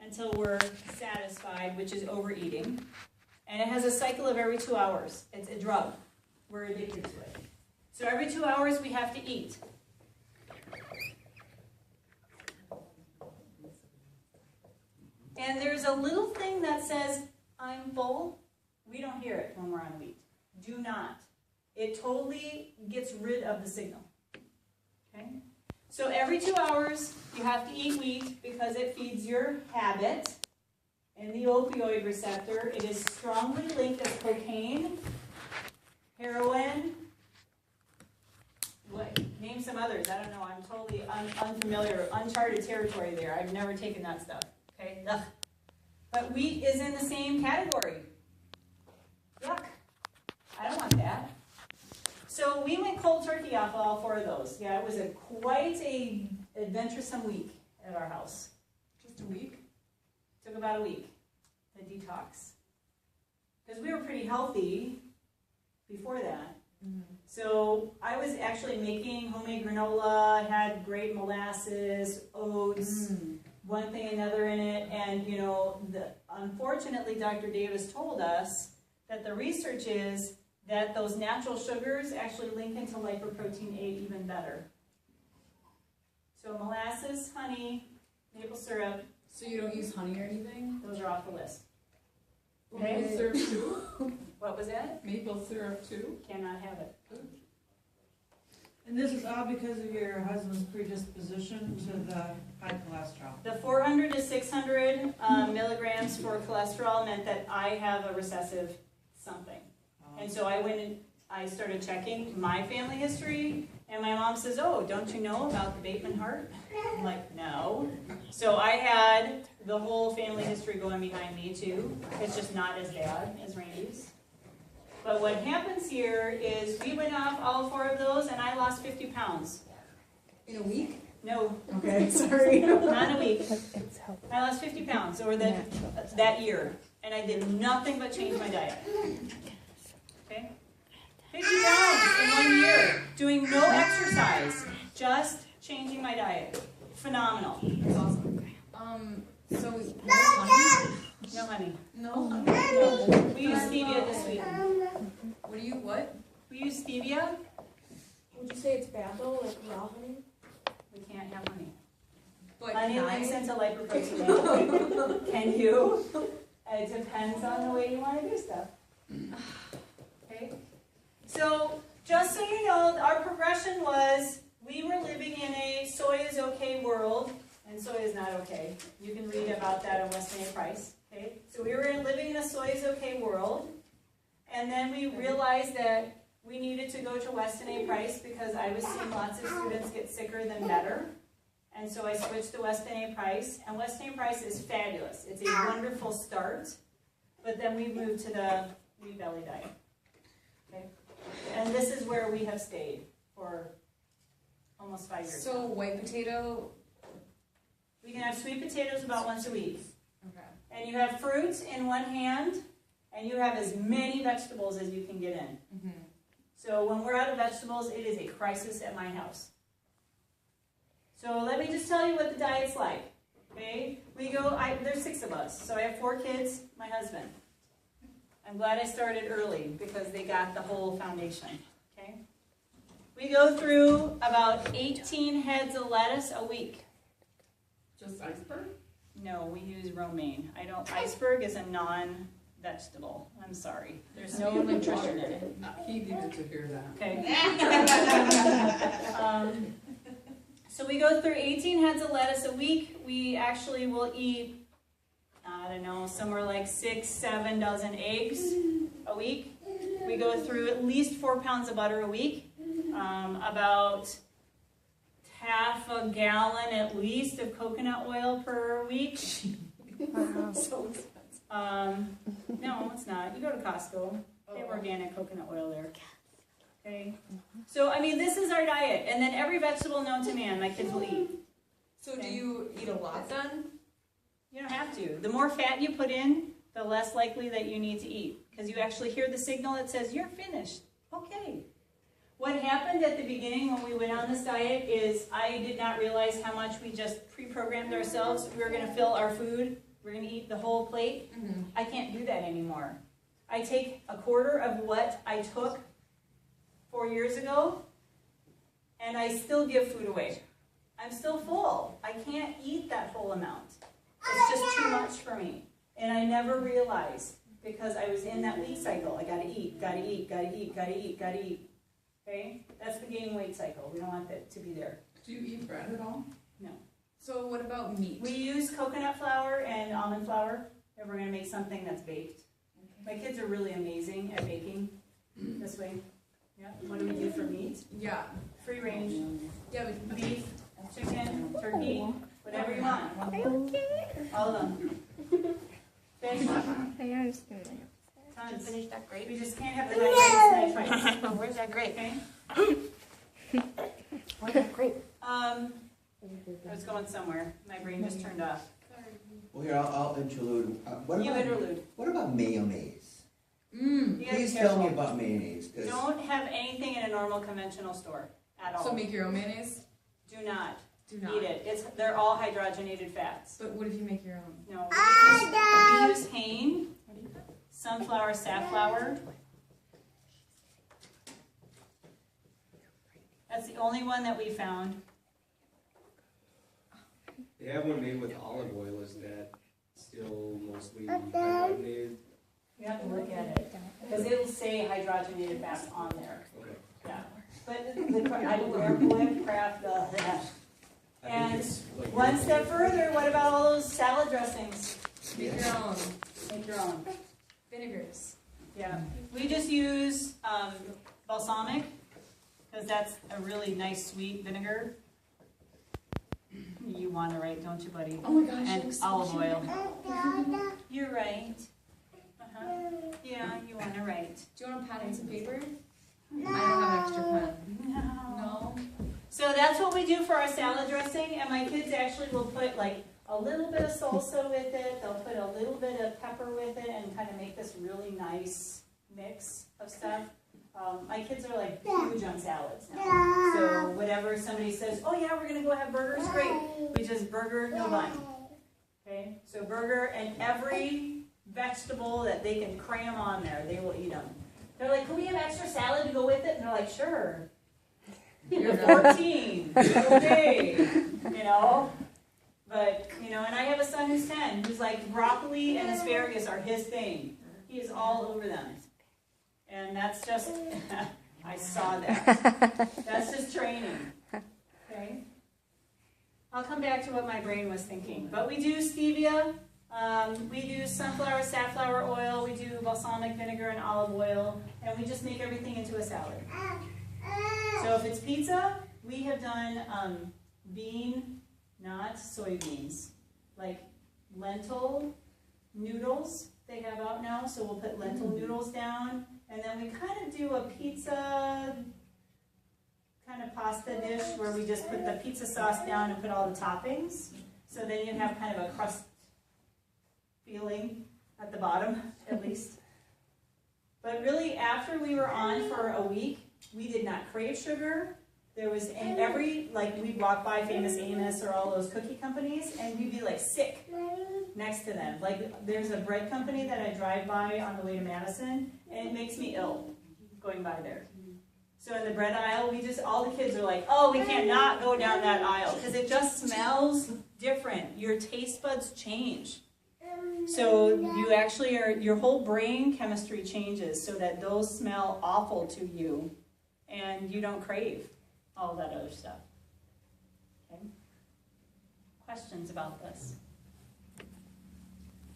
until we're satisfied, which is overeating. And it has a cycle of every 2 hours. It's a drug. We're addicted to it. So every 2 hours we have to eat. And there's a little thing that says, I'm full. We don't hear it when we're on wheat. Do not. It totally gets rid of the signal. Okay? So every 2 hours you have to eat wheat because it feeds your habit and the opioid receptor. It is strongly linked with cocaine, heroin, name some others. I don't know. I'm totally unfamiliar, uncharted territory there. I've never taken that stuff. Okay? Ugh. But wheat is in the same category. Yuck. I don't want that. So we went cold turkey off all 4 of those. Yeah, it was quite a adventuresome week at our house. Just a week? Took about a week to detox. Because we were pretty healthy before that. Mm-hmm. So I was actually making homemade granola, had great molasses, oats, one thing another in it. And, you know, unfortunately, Dr. Davis told us that the research is that those natural sugars actually link into lipoprotein A even better. So molasses, honey, maple syrup. So you don't use honey or anything? Those are off the list. Okay. Maple syrup too? What was that? Maple syrup too? Cannot have it. And this is all because of your husband's predisposition to the high cholesterol. The 400 to 600 milligrams for cholesterol meant that I have a recessive something. And so I went and I started checking my family history, and my mom says, oh, don't you know about the Bateman heart? I'm like, no. So I had the whole family history going behind me too. It's just not as bad as Randy's. But what happens here is we went off all 4 of those, and I lost 50 pounds. In a week? No. Okay, sorry. Not in a week. I lost 50 pounds over that year, and I did nothing but change my diet. Okay? 50 pounds in 1 year, doing no exercise, just changing my diet. Phenomenal. That's awesome. So no honey? No honey. No honey. No. We use stevia this week. What do you, what? We use stevia. Would you say it's bad though, like raw honey? We can't have honey. But Honey links into lipoprotein. Can you? It depends on the way you want to do stuff. Okay? So, just so you know, our progression was we were living in a soy is okay world, and soy is not okay. You can read about that on Weston A. Price. Okay? So we were living in a soy is okay world, and then we realized that we needed to go to Weston A. Price because I was seeing lots of students get sicker than better. And so I switched to Weston A. Price, and Weston A. Price is fabulous. It's a wonderful start, but then we moved to the wheat belly diet. Okay? And this is where we have stayed for almost 5 years. So white potato? We can have sweet potatoes about once a week. Okay. And you have fruits in one hand, and you have as many vegetables as you can get in. Mm-hmm. So when we're out of vegetables, it is a crisis at my house. So let me just tell you what the diet's like. Okay? There's 6 of us. So I have 4 kids, my husband. I'm glad I started early because they got the whole foundation. Okay? We go through about 18 heads of lettuce a week. Just iceberg? No, we use romaine. Iceberg is a non-vegetable. I'm sorry. There's no nutrition in it. He needed to hear that. Okay. So we go through 18 heads of lettuce a week. We actually will eat, I don't know, somewhere like 6-7 dozen eggs a week. We go through at least 4 pounds of butter a week, about half a gallon at least of coconut oil per week. Wow. So no, it's not. You go to Costco. They have organic coconut oil there. Okay. So, I mean, this is our diet. And then every vegetable known to man, my kids will eat. So do you eat a lot then? You don't have to. The more fat you put in, the less likely that you need to eat. Because you actually hear the signal that says, you're finished. Okay. What happened at the beginning when we went on this diet is I did not realize how much we just pre-programmed ourselves. We were going to fill our food we're gonna eat the whole plate. Mm-hmm. I can't do that anymore. I take a quarter of what I took 4 years ago, and I still give food away. I'm still full. I can't eat that full amount. It's just too much for me. And I never realized, because I was in that weight cycle. I gotta eat, gotta eat, gotta eat, gotta eat, gotta eat. Okay? That's the gaining weight cycle. We don't want that to be there. Do you eat bread at all? No. So what about meat? We use coconut flour and almond flour if we're gonna make something that's baked. My kids are really amazing at baking this way. Yeah. What do we do for meat? Yeah. Free range. Yeah, we Beef, chicken, turkey, whatever you want. All of them. Fish, tons. Finish that grape. We just can't have the night twice. Where's that grape? Okay? Where's that grape? I was going somewhere. My brain just turned off. Well, here, I'll interlude. You interlude. What about mayonnaise? You gotta be Please tell me careful. about mayonnaise. 'Cause Don't have anything in a normal conventional store at all. So make your own mayonnaise? Do not Do not. eat it. They're all hydrogenated fats. But what if you make your own? No, we use Hain, sunflower, safflower. That's the only one that we found. They have one made with olive oil. Is that still mostly hydrogenated? You have to look at it, because it'll say hydrogenated fats on there. Okay. Yeah. But I don't wear Kraft, I think And it's like one step further, what about all those salad dressings? Make Yes. your own. Make your own. Vinegars. Yeah. We just use balsamic, because that's a really nice sweet vinegar. You want to write, don't you, buddy? Oh my gosh. And looks so olive cute. oil. You're right. Yeah, you want to write. Do you want to pad in some paper? I don't have an extra pen. No. No? So that's what we do for our salad dressing, and my kids actually will put like a little bit of salsa with it, they'll put a little bit of pepper with it, and kind of make this really nice mix of stuff. My kids are like huge on salads now. So whatever somebody says, oh yeah, we're gonna go have burgers, great. We just burger, no bun. Okay, so burger and every vegetable that they can cram on there, they will eat them. They're like, can we have extra salad to go with it? And they're like, sure. You're 14, okay, you know? But, you know, and I have a son who's 10, who's like, broccoli and asparagus are his thing. He is all over them. And that's just, I saw that. That's just training, okay? I'll come back to what my brain was thinking. But we do stevia, we do sunflower, safflower oil, we do balsamic vinegar and olive oil, and we just make everything into a salad. So if it's pizza, we have done bean, not soybeans, like lentil noodles they have out now. So we'll put lentil noodles down, and then we kind of do a pizza kind of pasta dish where we just put the pizza sauce down and put all the toppings. So then you have kind of a crust feeling at the bottom, at least. But really, after we were on for a week, we did not crave sugar. There was, and every, like, we'd walk by Famous Amos or all those cookie companies, and we'd be like sick next to them. Like, there's a bread company that I drive by on the way to Madison, and it makes me ill going by there. So in the bread aisle, we just, all the kids are like, oh, we cannot go down that aisle, because it just smells different. Your taste buds change. So you actually are, your whole brain chemistry changes so that those smell awful to you, and you don't crave all that other stuff. Okay? Questions about this?